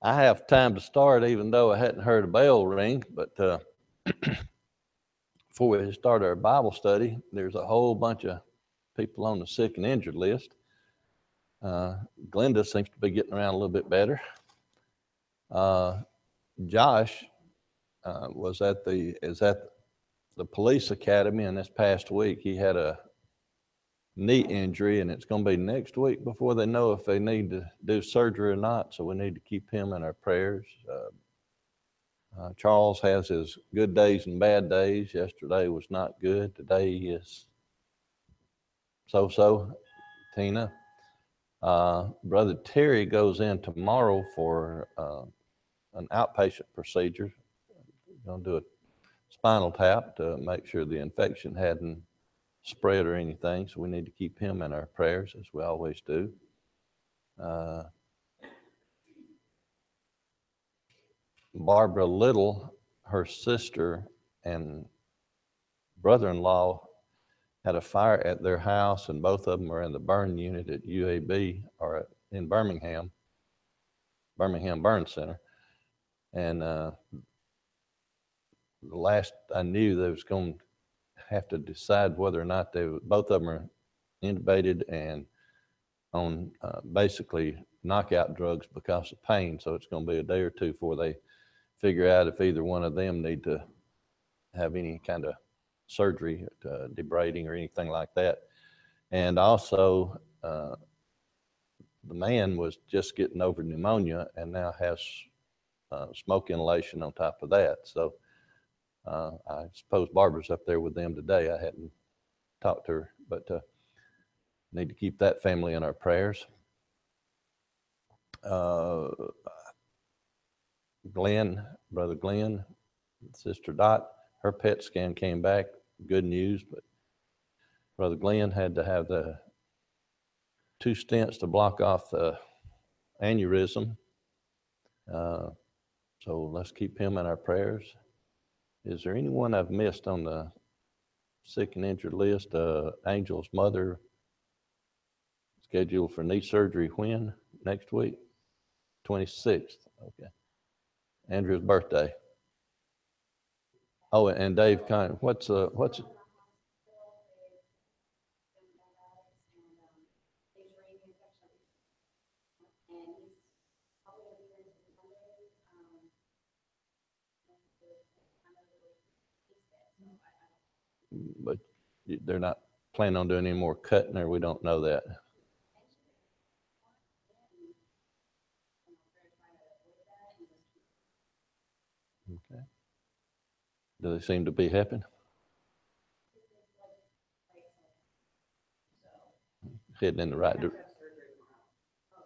I have time to start, even though I hadn't heard a bell ring. But before we start our Bible study, there's a whole bunch of people on the sick and injured list. Glenda seems to be getting around a little bit better. Josh is at the police academy, and this past week he had a knee injury, and it's going to be next week before they know if they need to do surgery or not. So we need to keep him in our prayers. Charles has his good days and bad days. Yesterday was not good. Today is so. Tina. Brother Terry goes in tomorrow for an outpatient procedure. Going to do a spinal tap to make sure the infection hadn't spread or anything. So we need to keep him in our prayers, as we always do. Barbara Little, her sister and brother-in-law had a fire at their house, and both of them are in the burn unit at UAB or in Birmingham Burn Center. And the last I knew, they was going to have to decide whether or not both of them are intubated and on basically knockout drugs because of pain. So it's going to be a day or two before they figure out if either one of them need to have any kind of surgery, debriding or anything like that. And also, the man was just getting over pneumonia and now has smoke inhalation on top of that. So I suppose Barbara's up there with them today. I hadn't talked to her, but need to keep that family in our prayers. Brother Glenn, Sister Dot, her PET scan came back, good news, but Brother Glenn had to have the 2 stents to block off the aneurysm. So let's keep him in our prayers. Is there anyone I've missed on the sick and injured list? Angel's mother scheduled for knee surgery when? Next week? 26th. Okay. Andrew's birthday. Oh, and Dave Kine. What's but they're not planning on doing any more cutting, or we don't know that. Okay. Do they seem to be happy? Heading in the right direction.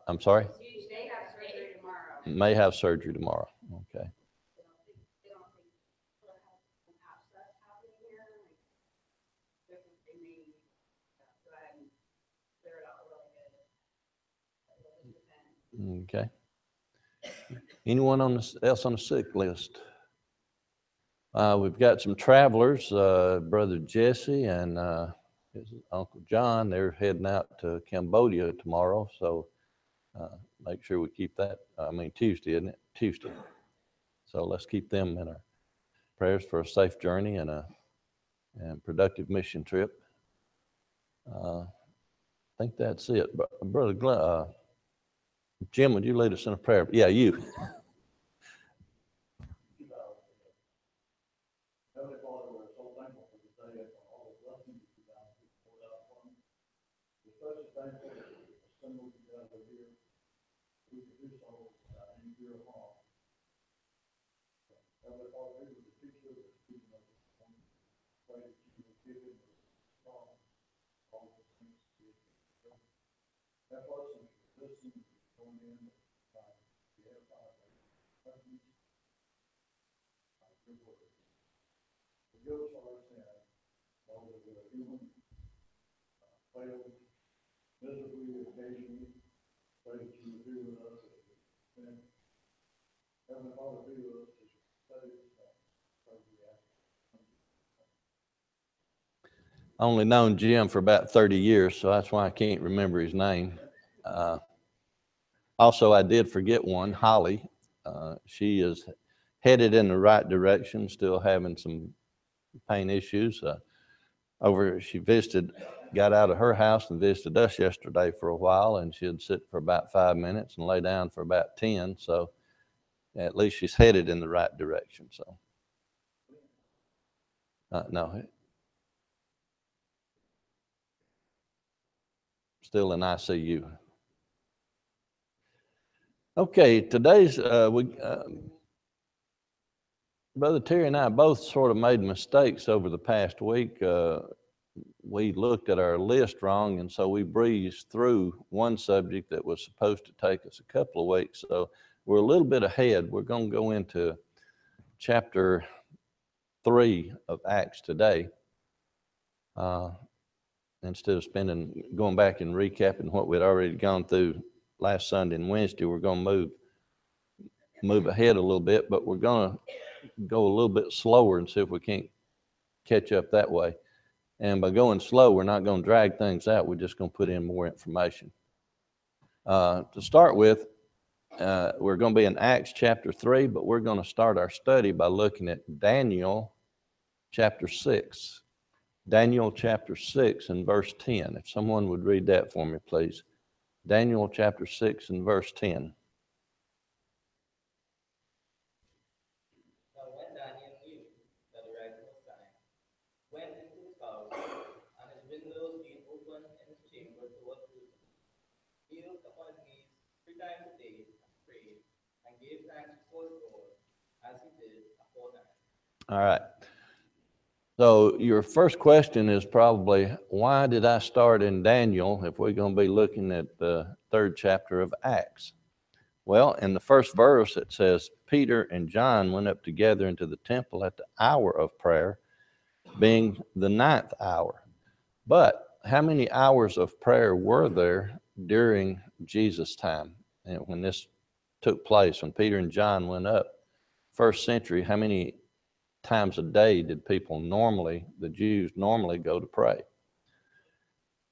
I'm sorry? May have surgery tomorrow. Okay. Okay. Anyone else on the sick list? We've got some travelers, Brother Jesse and his Uncle John. They're heading out to Cambodia tomorrow, so make sure we keep that. Tuesday, isn't it? Tuesday. So let's keep them in our prayers for a safe journey and productive mission trip. I think that's it. Brother Glenn, Jim, would you lead us in a prayer? Yeah, you. Only known Jim for about 30 years, so that's why I can't remember his name. Also, I did forget one, Holly. She is headed in the right direction, still having some pain issues. She got out of her house and visited us yesterday for a while, and she'd sit for about 5 minutes and lay down for about 10. So at least she's headed in the right direction. So no, still in ICU. Okay, today's Brother Terry and I both sort of made mistakes over the past week. We looked at our list wrong, and so we breezed through one subject that was supposed to take us a couple of weeks. So we're a little bit ahead. We're going to go into chapter 3 of Acts today. Instead of going back and recapping what we'd already gone through last Sunday and Wednesday, we're going to move ahead a little bit, but we're going to go a little bit slower and see if we can't catch up that way. And by going slow, we're not going to drag things out. We're just going to put in more information. To start with, we're going to be in Acts chapter 3, but we're going to start our study by looking at Daniel chapter 6. Daniel chapter 6 and verse 10. If someone would read that for me, please. Daniel chapter 6 and verse 10. Now when Daniel knew that the writing was signed, went into his house, and his windows being open in his chamber toward Jerusalem, he looked upon his knees 3 times a day, and prayed, and gave thanks before his God, as he did aforetime. All right. So your first question is probably, why did I start in Daniel if we're going to be looking at the 3rd chapter of Acts? Well, in the first verse, it says, Peter and John went up together into the temple at the hour of prayer, being the 9th hour. But how many hours of prayer were there during Jesus' time? And when this took place, when Peter and John went up, first century, how many times a day did the Jews normally go to pray?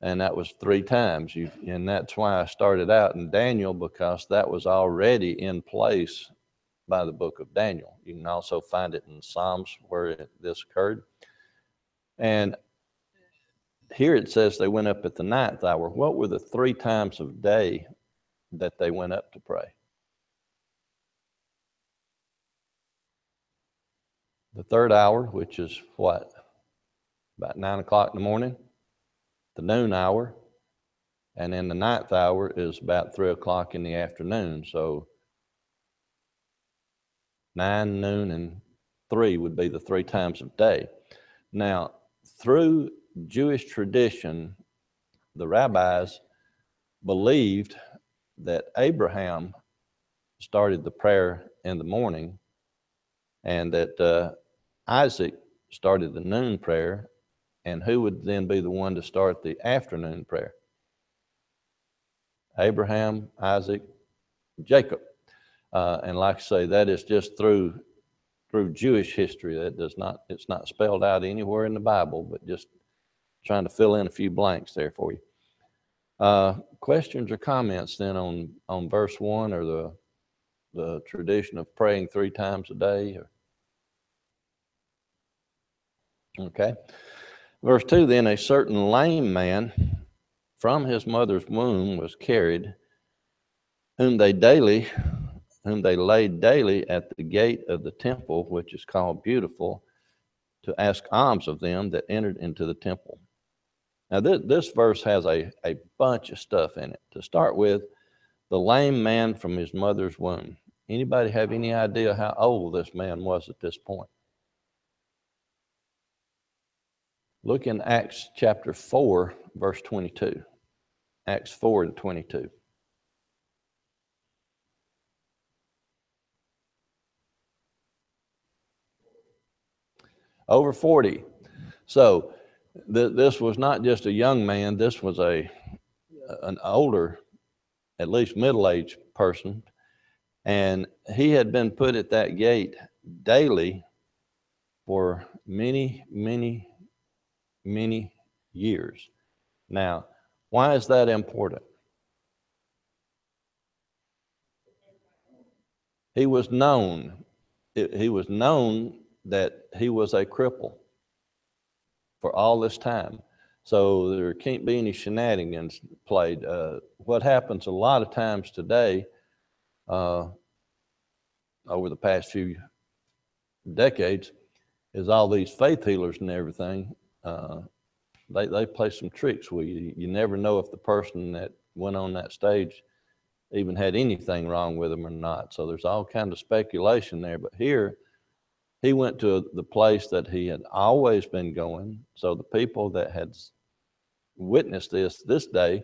And that was 3 times. And that's why I started out in Daniel, because that was already in place by the book of Daniel. You can also find it in Psalms where this occurred. And here it says they went up at the 9th hour. What were the 3 times of day that they went up to pray? The 3rd hour, which is what? About 9 o'clock in the morning. The noon hour. And then the 9th hour is about 3 o'clock in the afternoon. So 9, noon, and 3 would be the 3 times of day. Now, through Jewish tradition, the rabbis believed that Abraham started the prayer in the morning, and that Isaac started the noon prayer, and who would then be the one to start the afternoon prayer? Abraham, Isaac, Jacob. And like I say, that is just through Jewish history. It's not spelled out anywhere in the Bible, but just trying to fill in a few blanks there for you. Questions or comments then on verse 1, or the tradition of praying 3 times a day? Okay. Verse 2, then a certain lame man from his mother's womb was carried, whom they laid daily at the gate of the temple, which is called Beautiful, to ask alms of them that entered into the temple. Now, this verse has a bunch of stuff in it. To start with, the lame man from his mother's womb. Anybody have any idea how old this man was at this point? Look in Acts chapter 4, verse 22. Acts 4 and 22. Over 40. So this was not just a young man. This was an older, at least middle-aged person. And he had been put at that gate daily for many, many, many years. Now, why is that important? He was known. He was known that he was a cripple for all this time. So there can't be any shenanigans played. What happens a lot of times today, uh, over the past few decades, is all these faith healers and everything. Uh, they play some tricks with you. You never know if the person that went on that stage even had anything wrong with them or not. So there's all kind of speculation there. But here, he went to the place that he had always been going. So the people that had witnessed this day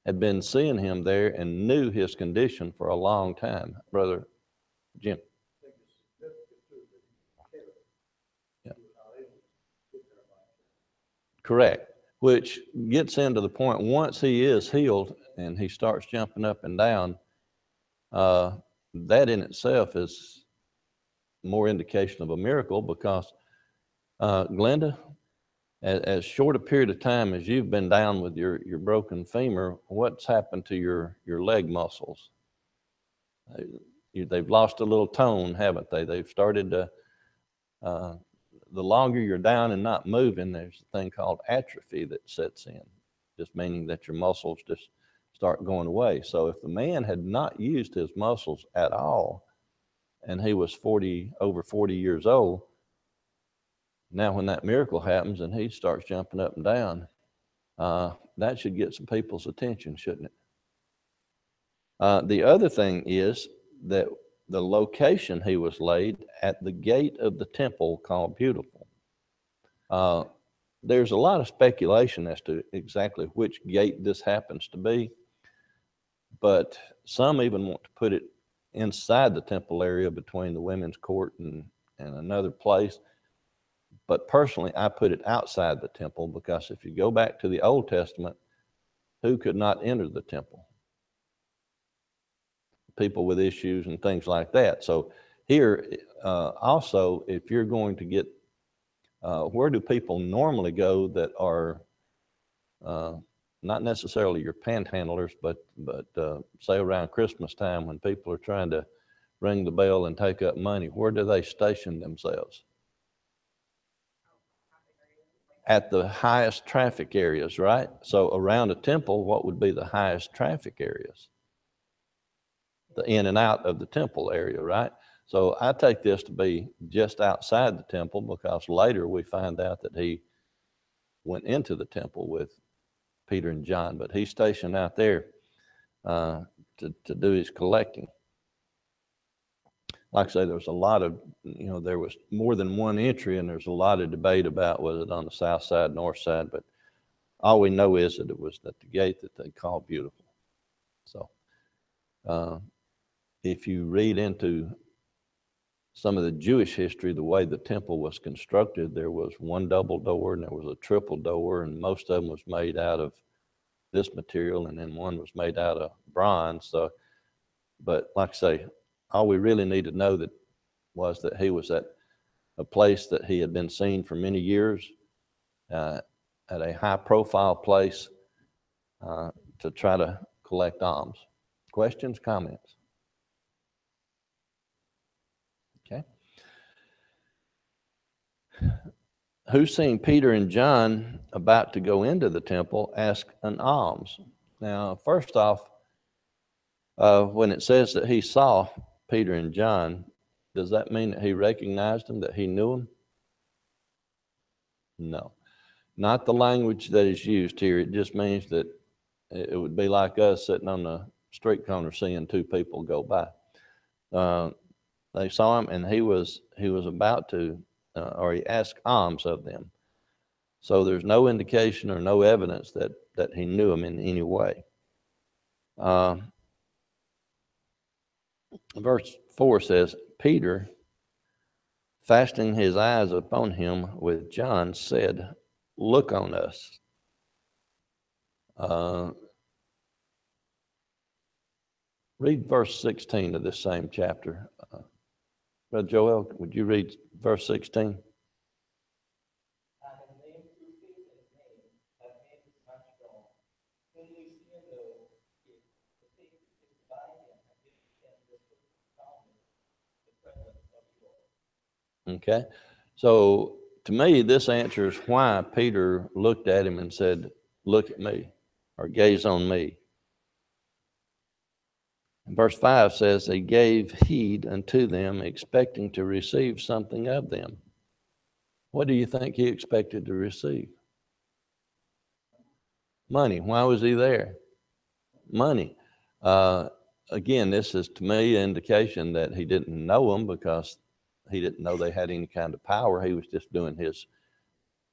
had been seeing him there and knew his condition for a long time. Brother Jim. Yeah. Correct. Which gets into the point, once he is healed and he starts jumping up and down, that in itself is more indication of a miracle because, Glenda, as short a period of time as you've been down with your broken femur, what's happened to your leg muscles? They've lost a little tone, haven't they? They've started to, uh, the longer you're down and not moving, there's a thing called atrophy that sets in, just meaning that your muscles just start going away. So if the man had not used his muscles at all, and he was over 40 years old, now when that miracle happens and he starts jumping up and down, that should get some people's attention, shouldn't it? The other thing is that the location he was laid at the gate of the temple called Beautiful. There's a lot of speculation as to exactly which gate this happens to be, but some even want to put it inside the temple area between the women's court and another place. But personally, I put it outside the temple because if you go back to the Old Testament, who could not enter the temple? People with issues and things like that. So here, also, if you're going to get, where do people normally go that are uh, not necessarily your panhandlers, but say around Christmas time when people are trying to ring the bell and take up money, where do they station themselves? At the highest traffic areas, right? So around a temple, what would be the highest traffic areas? The in and out of the temple area, right? So I take this to be just outside the temple because later we find out that he went into the temple with Peter and John, but he's stationed out there to do his collecting. Like I say, there was a lot of, there was more than one entry, and there's a lot of debate about was it on the south side, north side, but all we know is that it was at the gate that they called Beautiful. So if you read into some of the Jewish history, the way the temple was constructed, there was one double door and there was a triple door, and most of them was made out of this material, and then one was made out of bronze. So, but like I say, all we really need to know that was that he was at a place that he had been seen for many years, at a high-profile place, to try to collect alms. Questions, comments? Okay. Who, seeing Peter and John about to go into the temple, asked an alms? Now, first off, when it says that he saw Peter and John, does that mean that he recognized them, that he knew them? No, not the language that is used here. It just means that it would be like us sitting on the street corner seeing two people go by. They saw him, and he was about to, or he asked alms of them. So there's no indication or no evidence that he knew him in any way. Verse 4 says, Peter, fastening his eyes upon him with John, said, "Look on us." Read verse 16 of this same chapter. Brother Joel, would you read verse 16? Okay. So to me, this answers why Peter looked at him and said, "Look at me," or "Gaze on me." And verse 5 says, "He gave heed unto them, expecting to receive something of them." What do you think he expected to receive? Money. Why was he there? Money. Uh, Again, this is to me an indication that he didn't know them, because he didn't know they had any kind of power. He was just doing his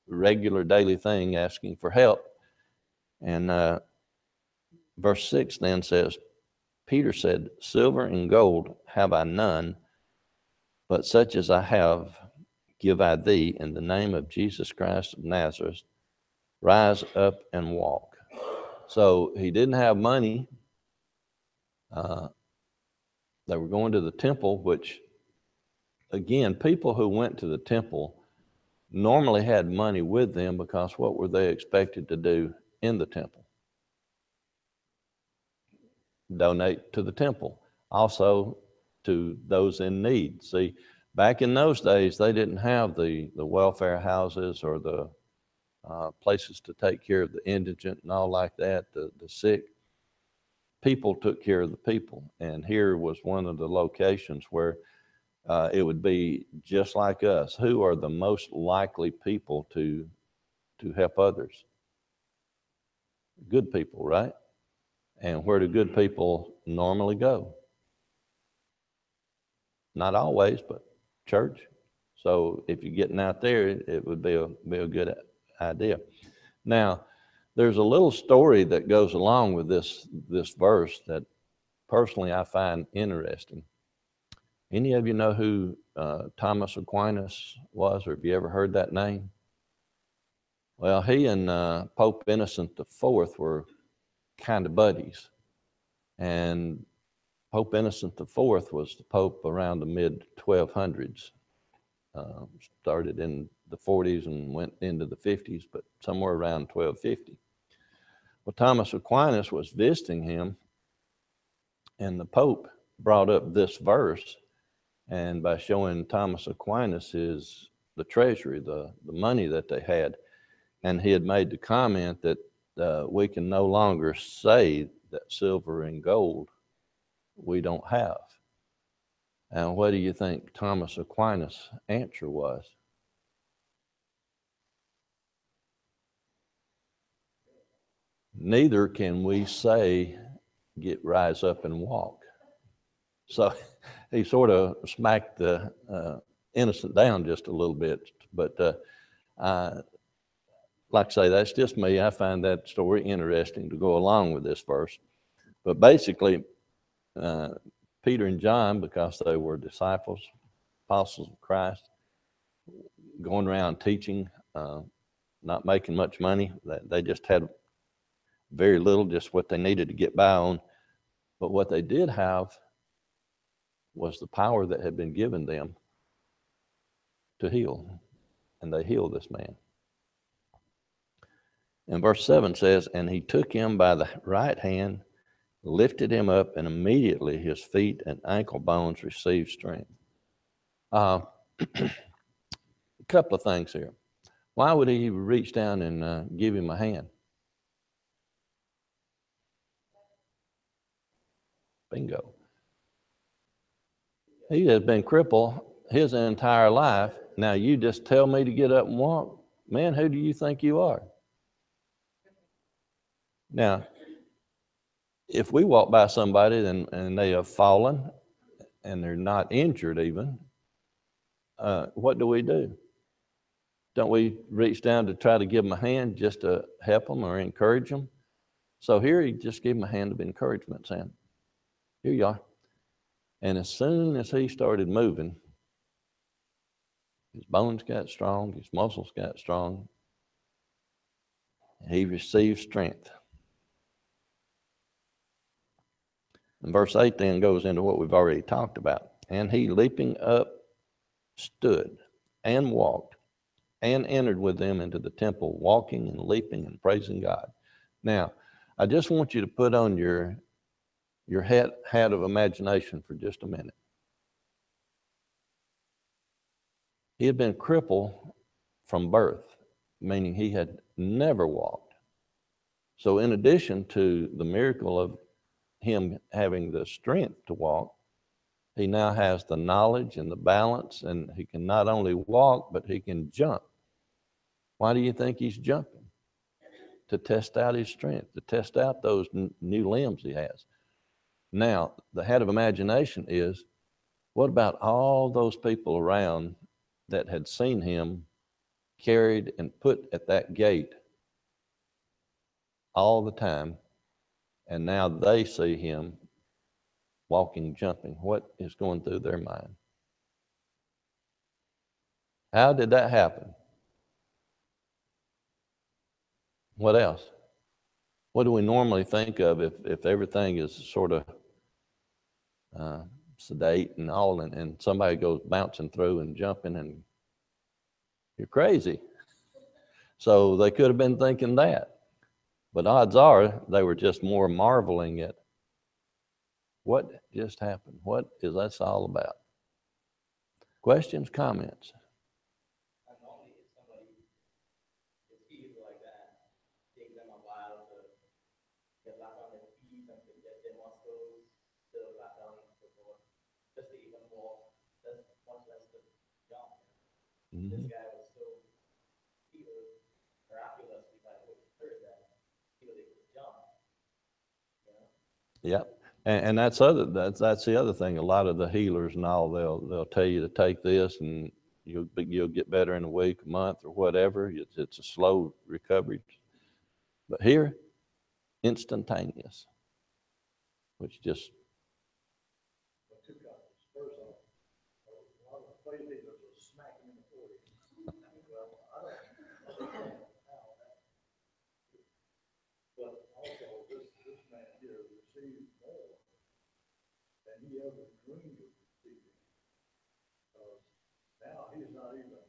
regular daily thing, asking for help. And verse 6 then says, Peter said, "Silver and gold have I none, but such as I have give I thee. In the name of Jesus Christ of Nazareth, rise up and walk." So he didn't have money. They were going to the temple, which, again, people who went to the temple normally had money with them, because what were they expected to do in the temple? Donate to the temple, also to those in need. See, back in those days, they didn't have the welfare houses or the places to take care of the indigent and all like that, the sick. People took care of the people. And here was one of the locations where it would be just like us. Who are the most likely people to help others? Good people, right? And where do good people normally go? Not always, but church. So if you're getting out there, it would be a good idea. Now, there's a little story that goes along with this verse that personally I find interesting. Any of you know who Thomas Aquinas was, or have you ever heard that name? Well, he and Pope Innocent IV were kind of buddies, and Pope Innocent IV was the Pope around the mid 1200s. Started in the 40s and went into the 50s, but somewhere around 1250. Well, Thomas Aquinas was visiting him, and the Pope brought up this verse, and by showing Thomas Aquinas the treasury, the money that they had, and he had made the comment that we can no longer say that silver and gold we don't have. And what do you think Thomas Aquinas' answer was? Neither can we say, rise up and walk. So he sort of smacked the innocent down just a little bit. But like I say, that's just me. I find that story interesting to go along with this verse. But basically, Peter and John, because they were disciples, apostles of Christ, going around teaching, not making much money. They just had very little, just what they needed to get by on. But what they did have was the power that had been given them to heal. And they healed this man. And verse 7 says, "And he took him by the right hand, lifted him up, and immediately his feet and ankle bones received strength." A couple of things here. Why would he reach down and give him a hand? Bingo. He has been crippled his entire life. Now you just tell me to get up and walk? Man, who do you think you are? Now, if we walk by somebody and they have fallen and they're not injured even, what do? Don't we reach down to try to give them a hand just to help them or encourage them? So here he just gave him a hand of encouragement, saying, "Here you are." And as soon as he started moving, his bones got strong, his muscles got strong, and he received strength. And verse 8 then goes into what we've already talked about. "And he, leaping up, stood and walked and entered with them into the temple, walking and leaping and praising God." Now, I just want you to put on your hat of imagination for just a minute. He had been crippled from birth, meaning he had never walked. So in addition to the miracle of him having the strength to walk, he now has the knowledge and the balance, and he can not only walk, but he can jump. Why do you think he's jumping? To test out his strength, to test out those new limbs he has. Now, the head of imagination is, what about all those people around that had seen him carried and put at that gate all the time, and now they see him walking, jumping? What is going through their mind? How did that happen? What else? What do we normally think of if everything is sort of sedate and all, and somebody goes bouncing through and jumping, and you're crazy? So they could have been thinking that. But odds are they were just more marveling at what just happened. What is this all about? Questions, comments? And normally, if somebody is healed like that, take them a while to get back on their feet and to get their muscles built back up and so forth. Just to even walk, that's much less to jump. This Mm-hmm. guy was so healed miraculously by the Holy Spirit that he was able to jump. You know? Yep. And that's the other thing. A lot of the healers and all, they'll tell you to take this and you'll get better in a week, a month, or whatever. It's a slow recovery. But here, instantaneous, which just Two comments. First off, a lot of faith leaders will smack him in the forehead. Well, I don't understand how that. But also, this man here received more than he ever dreamed of receiving. Now he's not even,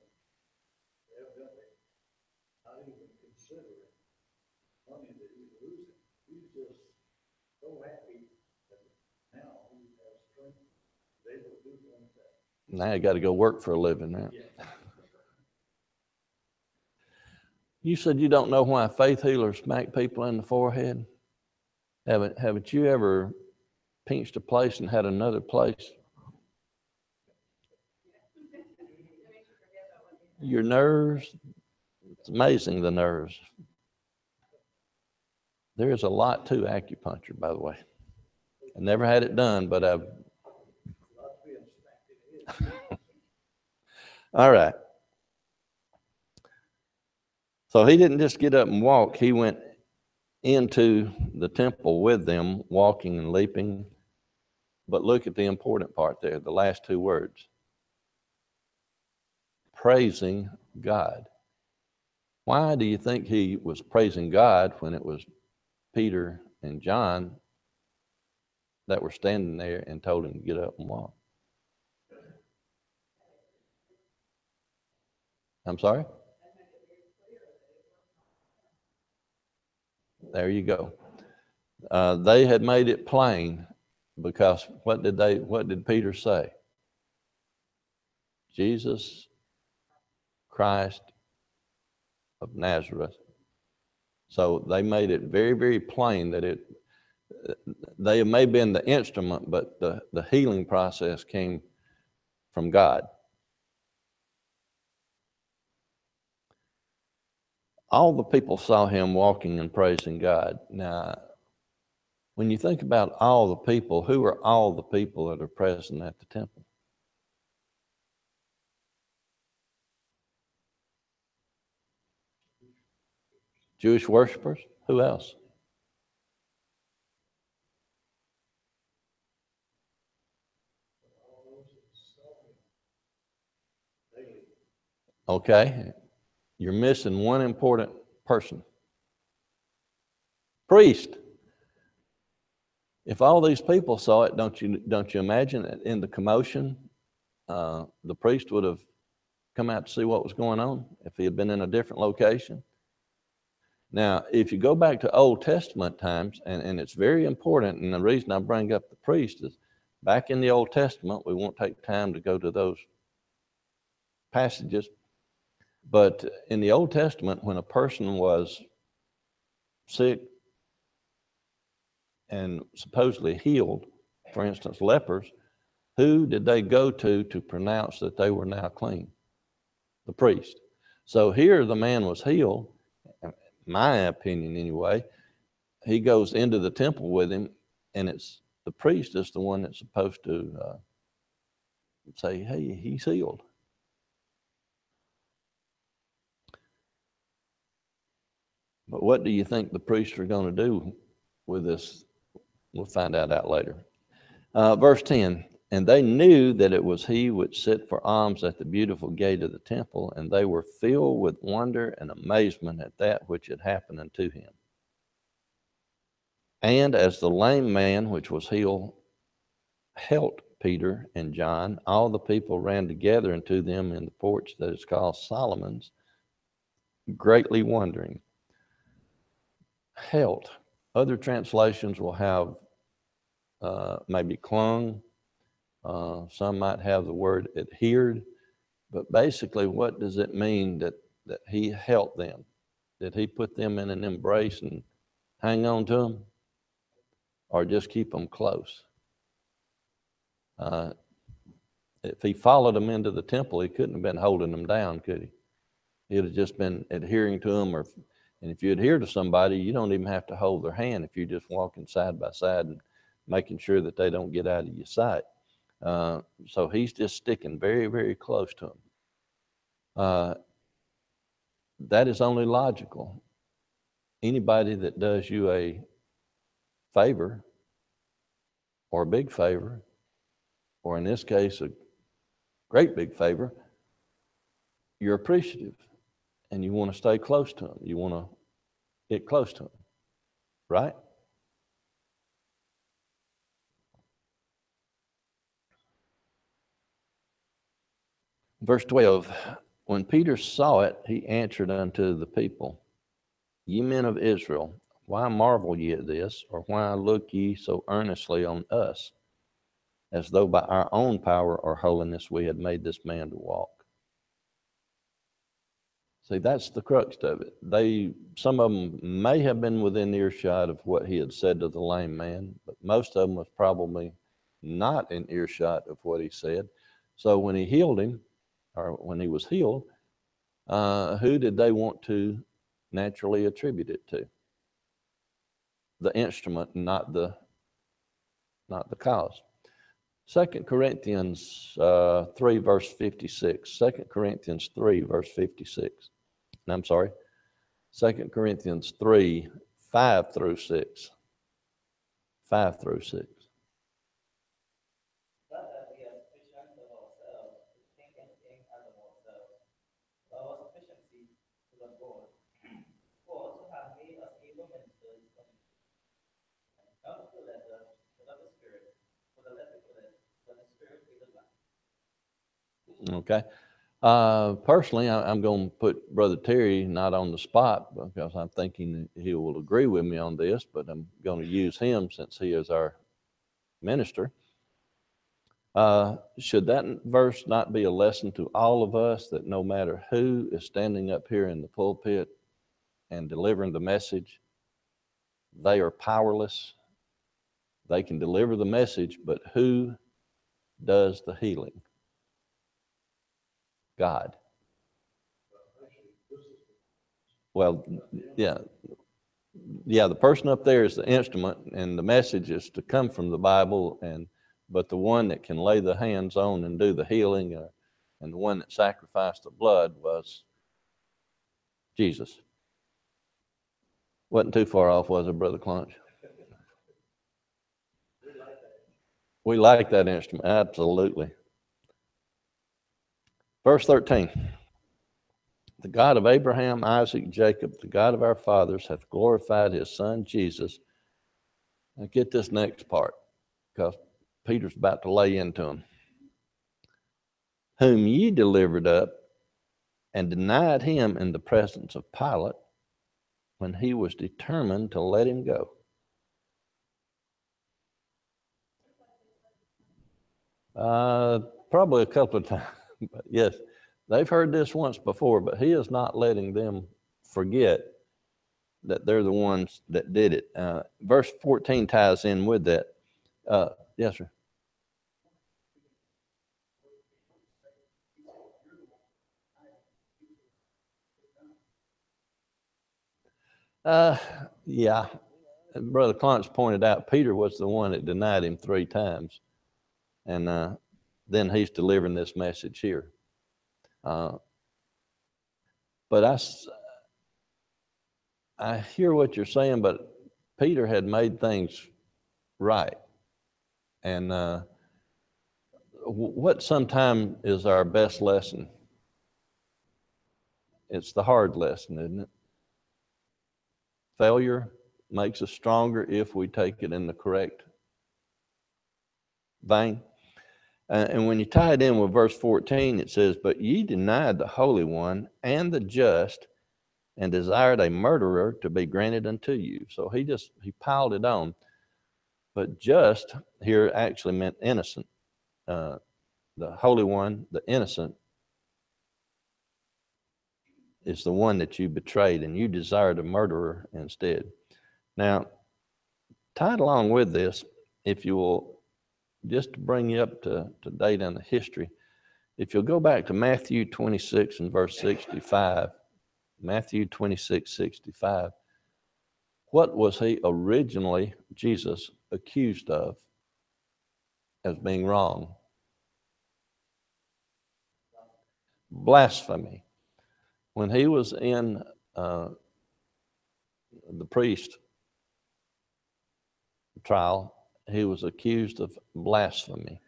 evidently, not even considering money that he's losing. He's just so happy that now he has strength, he's able to do things that. now you got to go work for a living, right? Yeah. You said you don't know why faith healers smack people in the forehead. Haven't you ever pinched a place and had another place? Your nerves, it's amazing, the nerves. There is a lot to acupuncture, by the way. I never had it done, but I've. All right. So he didn't just get up and walk. He went into the temple with them, walking and leaping. But look at the important part there, the last two words. Praising God. Why do you think he was praising God when it was Peter and John that were standing there and told him to get up and walk? I'm sorry? There you go. They had made it plain because what did Peter say? Jesus Christ of Nazareth. So they made it very, very plain that they may have been the instrument, but the healing process came from God. All the people saw him walking and praising God. Now, when you think about all the people, who are all the people that are present at the temple? Jewish worshipers? Who else? Okay, you're missing one important person. Priest. If all these people saw it, don't you imagine that in the commotion, the priest would have come out to see what was going on if he had been in a different location? Now, if you go back to Old Testament times, and it's very important, and the reason I bring up the priest is back in the Old Testament, we won't take time to go to those passages. But in the Old Testament, when a person was sick and supposedly healed, for instance, lepers, who did they go to pronounce that they were now clean? The priest. So here the man was healed, my opinion anyway. He goes into the temple with him, and it's the priest is the one that's supposed to say, hey, he's healed. But what do you think the priests are going to do with this? We'll find out later. Verse 10, and they knew that it was he which sat for alms at the beautiful gate of the temple, and they were filled with wonder and amazement at that which had happened unto him. And as the lame man which was healed helped Peter and John, all the people ran together unto them in the porch that is called Solomon's, greatly wondering. Helped. Other translations will have maybe clung. Some might have the word adhered. But basically, what does it mean that he helped them? Did he put them in an embrace and hang on to them? Or just keep them close? If he followed them into the temple, he couldn't have been holding them down, could he? He'd have just been adhering to them. And if you adhere to somebody, you don't even have to hold their hand if you're just walking side by side and making sure that they don't get out of your sight. So he's just sticking very, very close to them. That is only logical. Anybody that does you a favor or a big favor, or in this case, a great big favor, you're appreciative and you want to stay close to them. You want to get close to them, right? Verse 12, when Peter saw it, he answered unto the people, ye men of Israel, why marvel ye at this, or why look ye so earnestly on us, as though by our own power or holiness we had made this man to walk? See, that's the crux of it. Some of them may have been within earshot of what he had said to the lame man, but most of them was probably not in earshot of what he said. So when he healed him, or when he was healed, who did they want to naturally attribute it to? The instrument, not the cause. 2 Corinthians 3, verse 56. 2 Corinthians 3, verse 56. I'm sorry, 2 Corinthians 3, 5 through 6. 5 through 6. Not that we are sufficient of ourselves to think anything out of ourselves, but our sufficiency is of God. For to have made us able ministers of the and not of the letter, but of the Spirit. For the letter killeth, but the Spirit giveth life. Okay. Personally, I'm going to put Brother Terry not on the spot because I'm thinking he will agree with me on this, but I'm going to use him since he is our minister. Should that verse not be a lesson to all of us that no matter who is standing up here in the pulpit and delivering the message, they are powerless? They can deliver the message, but who does the healing? God. Well, yeah. Yeah, the person up there is the instrument, and the message is to come from the Bible, but the one that can lay the hands on and do the healing, and the one that sacrificed the blood was Jesus. Wasn't too far off, was it, Brother Clunch? We like that instrument, absolutely. Verse 13. The God of Abraham, Isaac, Jacob, the God of our fathers, hath glorified his son Jesus. Now get this next part, because Peter's about to lay into him. Whom ye delivered up and denied him in the presence of Pilate when he was determined to let him go. Probably a couple of times, but yes, They've heard this once before, but he is not letting them forget that they're the ones that did it. Verse 14 ties in with that. Yes, sir. Yeah. Brother Clarence pointed out Peter was the one that denied him 3 times. And then he's delivering this message here. But I hear what you're saying, but Peter had made things right. And what sometimes is our best lesson? It's the hard lesson, isn't it? Failure makes us stronger if we take it in the correct vein. And when you tie it in with verse 14, it says, "But ye denied the Holy One and the just, and desired a murderer to be granted unto you." So he piled it on. But just here actually meant innocent. The Holy One, the innocent, is the one that you betrayed, and you desired a murderer instead. Now, tied along with this, if you will, just to bring you up to date on the history, if you'll go back to Matthew 26 and verse 65, Matthew 26, 65, what was he originally, Jesus, accused of as being wrong? Blasphemy. When he was in the priest trial, he was accused of blasphemy.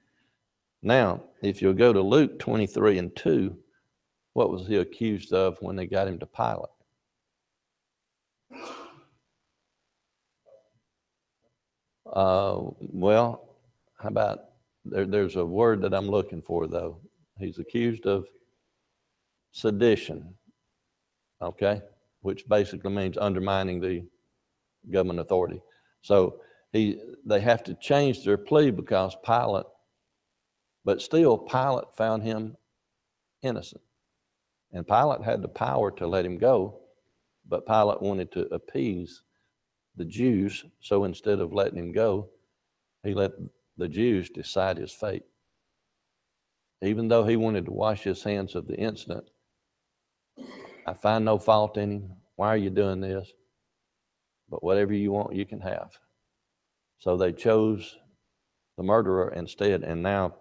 Now, if you'll go to Luke 23 and 2, what was he accused of when they got him to Pilate? Well, how about, there's a word that I'm looking for, though. He's accused of sedition, okay, which basically means undermining the government authority. So they have to change their plea because Pilate, but still Pilate found him innocent. And Pilate had the power to let him go, but Pilate wanted to appease the Jews. So instead of letting him go, he let the Jews decide his fate. Even though he wanted to wash his hands of the incident, I find no fault in him. Why are you doing this? But whatever you want, you can have. So they chose the murderer instead, and now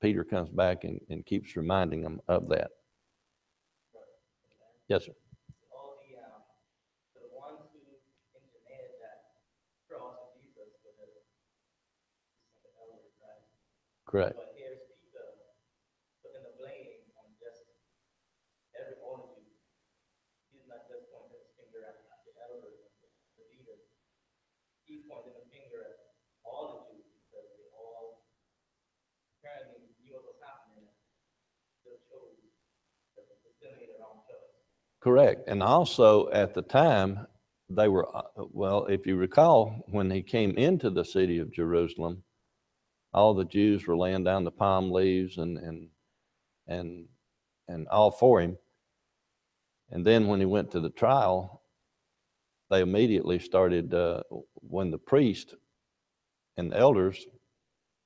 Peter comes back and keeps reminding them of that. Yes, sir. All the ones who intimated that cross of Jesus were the elders, right? Correct. But here's Peter putting the blame on just every one of you. He's not just pointing his finger at the elders and the leaders. He's pointing the finger at all the Jews because they all apparently knew what was happening and still chose to discriminate around church. Correct. And also at the time, they were, well, if you recall, when he came into the city of Jerusalem, all the Jews were laying down the palm leaves and all for him. And then when he went to the trial, they immediately started, when the priest and the elders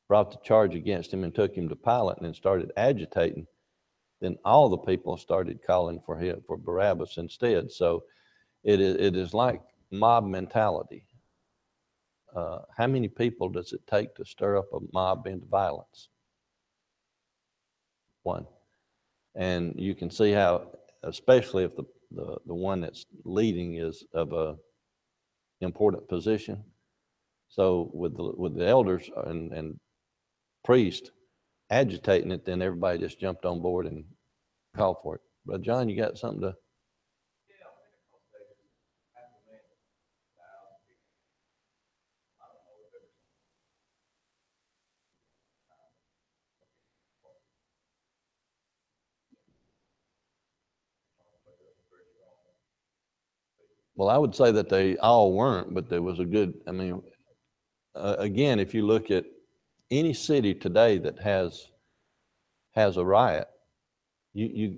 brought the charge against him and took him to Pilate and then started agitating, then all the people started calling for Barabbas instead. So it is like mob mentality. How many people does it take to stir up a mob into violence? One. And you can see how, especially if the one that's leading is of a important position. So with the elders and priest agitating it, then everybody just jumped on board and called for it. Brother John, you got something to? Well, I would say that they all weren't, but there was a good, I mean, again, if you look at any city today that has a riot, you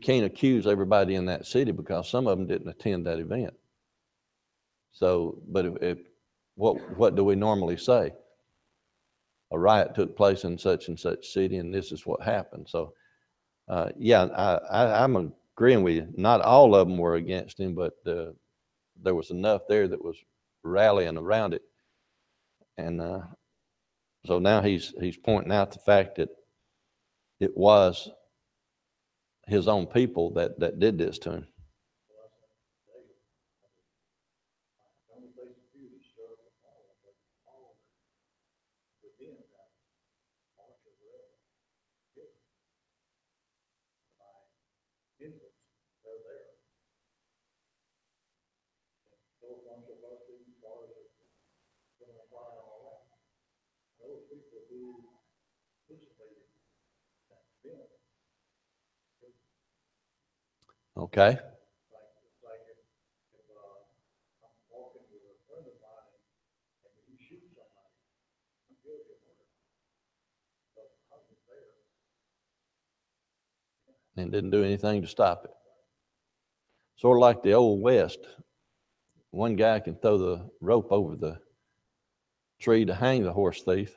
can't accuse everybody in that city because some of them didn't attend that event. So, but if what do we normally say? A riot took place in such and such city, and this is what happened. So, yeah, I'm agreeing with you. Not all of them were against him, but there was enough there that was rallying around it. And so now he's pointing out the fact that it was his own people that did this to him. Okay. And didn't do anything to stop it. Sort of like the old West. One guy can throw the rope over the tree to hang the horse thief,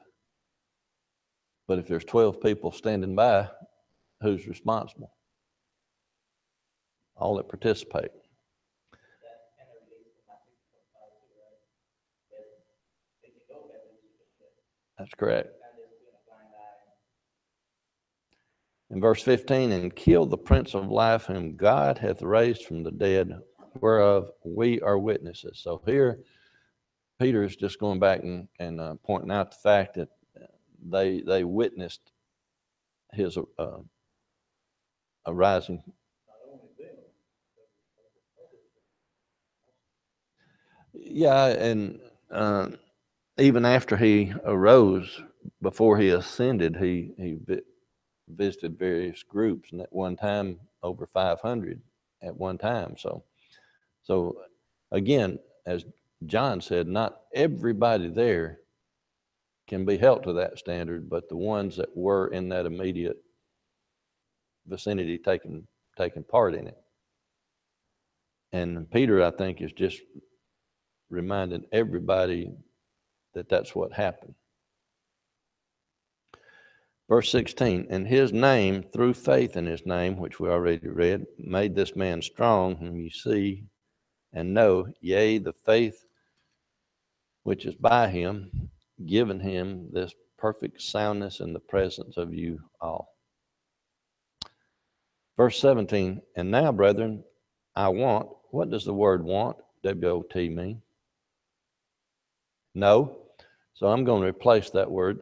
but if there's 12 people standing by, who's responsible? All that participate. That kind of relates to Matthew 25 too, right? That if you know better, you should do it. That's correct. You can't just turn a blind eye. In verse 15, and kill the Prince of Life, whom God hath raised from the dead, whereof we are witnesses. So here, Peter is just going back and pointing out the fact that they witnessed his arising. Yeah, and even after he arose, before he ascended, he visited various groups, and at one time over 500 at one time. So again, as John said, not everybody there can be held to that standard, but the ones that were in that immediate vicinity taking part in it. And Peter, I think, is just reminding everybody that that's what happened. Verse 16, and his name, through faith in his name, which we already read, made this man strong, whom you see and know, yea, the faith which is by him, given him this perfect soundness in the presence of you all. Verse 17, and now, brethren, I want, what does the word want, W-O-T, mean? No. So I'm going to replace that word.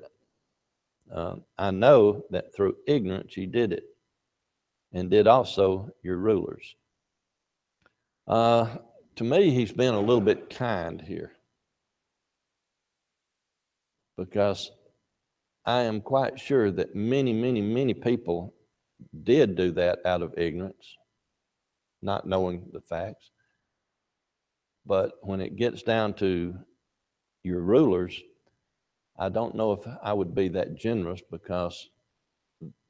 I know that through ignorance ye did it, and did also your rulers. To me, he's been a little bit kind here, because I am quite sure that many people did do that out of ignorance, not knowing the facts. But when it gets down to your rulers, I don't know if I would be that generous, because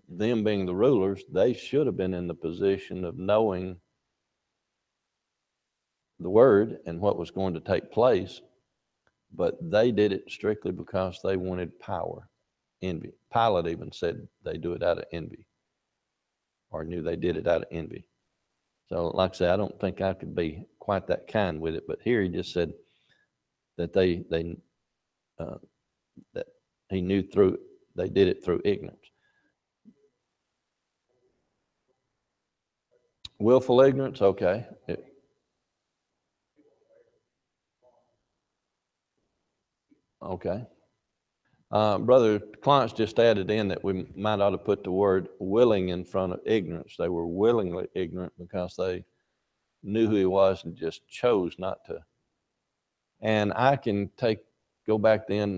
them being the rulers, they should have been in the position of knowing the word and what was going to take place, but they did it strictly because they wanted power, envy. Pilate even said they do it out of envy, or knew they did it out of envy. So like I say, I don't think I could be quite that kind with it, but here he just said that that he knew they did it through ignorance. Willful ignorance, okay. Okay. Brother Clarence just added in that we might ought to put the word willing in front of ignorance. They were willingly ignorant because they knew who he was and just chose not to. And I can go back then,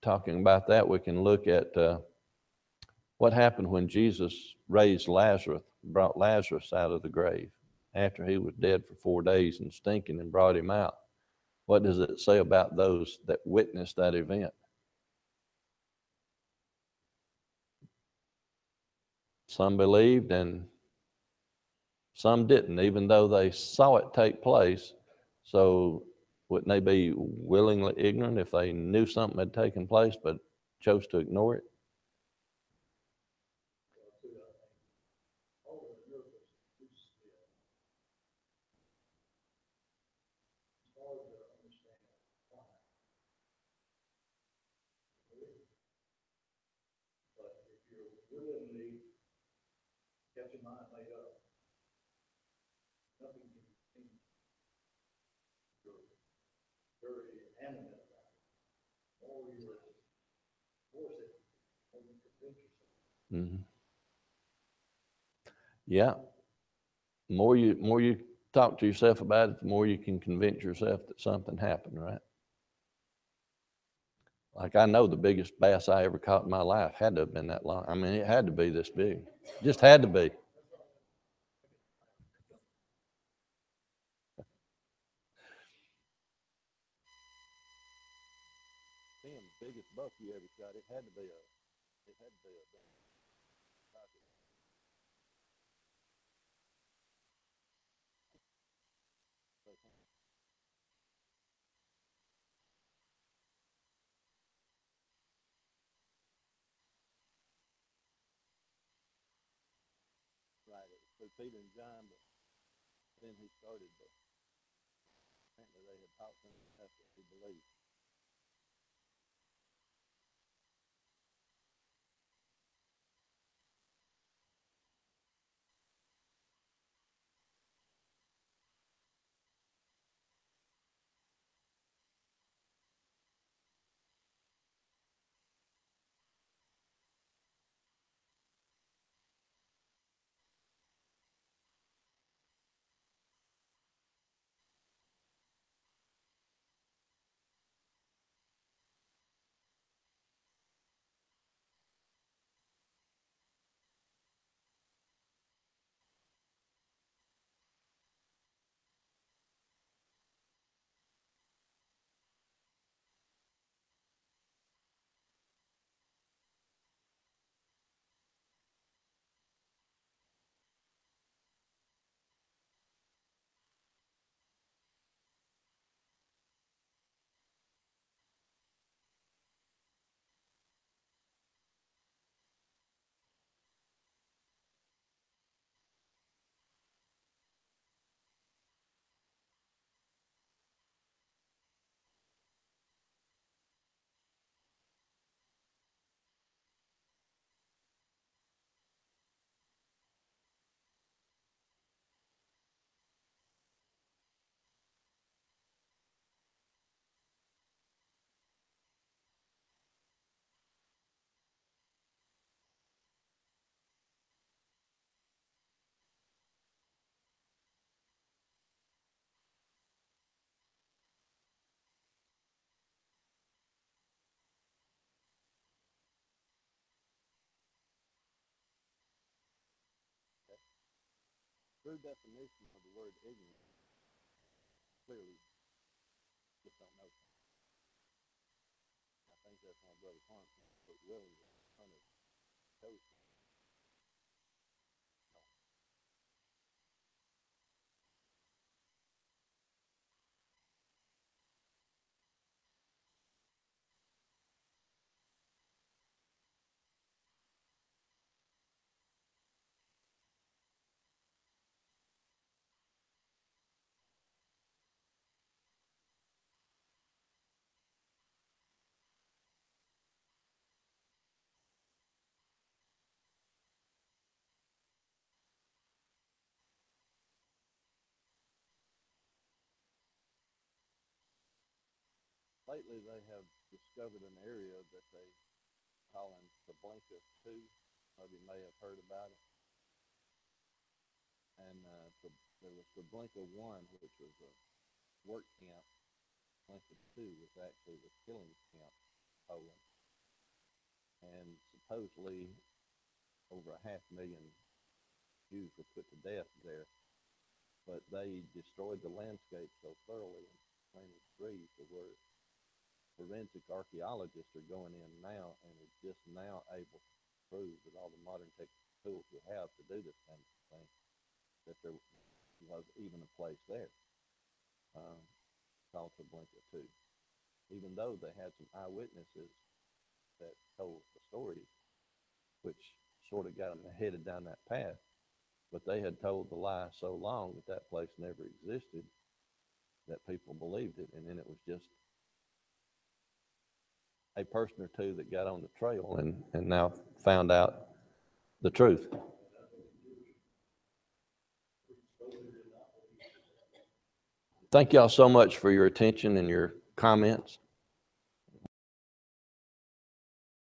talking about that, we can look at what happened when Jesus raised Lazarus, brought Lazarus out of the grave after he was dead for 4 days and stinking, and brought him out. What does it say about those that witnessed that event? Some believed and some didn't, even though they saw it take place. So wouldn't they be willingly ignorant if they knew something had taken place but chose to ignore it? All of the miracles Jesus did, it's hard to understand why. But if you're willingly get your mind made up, nothing can change. You're very animate about it. Or you're force it, or you convince yourself. Mm-hmm. Yeah. More you talk to yourself about it, the more you can convince yourself that something happened, right? Like I know the biggest bass I ever caught in my life had to have been that long. I mean, it had to be this big. Just had to be. Sam, the biggest buck you ever shot, it had to be a right. It was through Peter and John, but then he started, but apparently they had taught him enough that he believed. True definition of the word ignorant clearly just don't know. I think that's my brother Thompson, but willingly punished, chose. Lately, they have discovered an area that they call in Treblinka 2. Maybe you may have heard about it. And there was Treblinka 1, which was a work camp. Treblinka 2 was actually the killing camp in Poland. And supposedly over 500,000 Jews were put to death there. But they destroyed the landscape so thoroughly in 1923 to where forensic archaeologists are going in now and are just now able to prove that all the modern tools we have to do this kind of thing, that there was even a place there called Treblinka too. Even though they had some eyewitnesses that told the story, which sort of got them headed down that path, but they had told the lie so long that that place never existed that people believed it, and then it was just a person or two that got on the trail and now found out the truth. Thank y'all so much for your attention and your comments.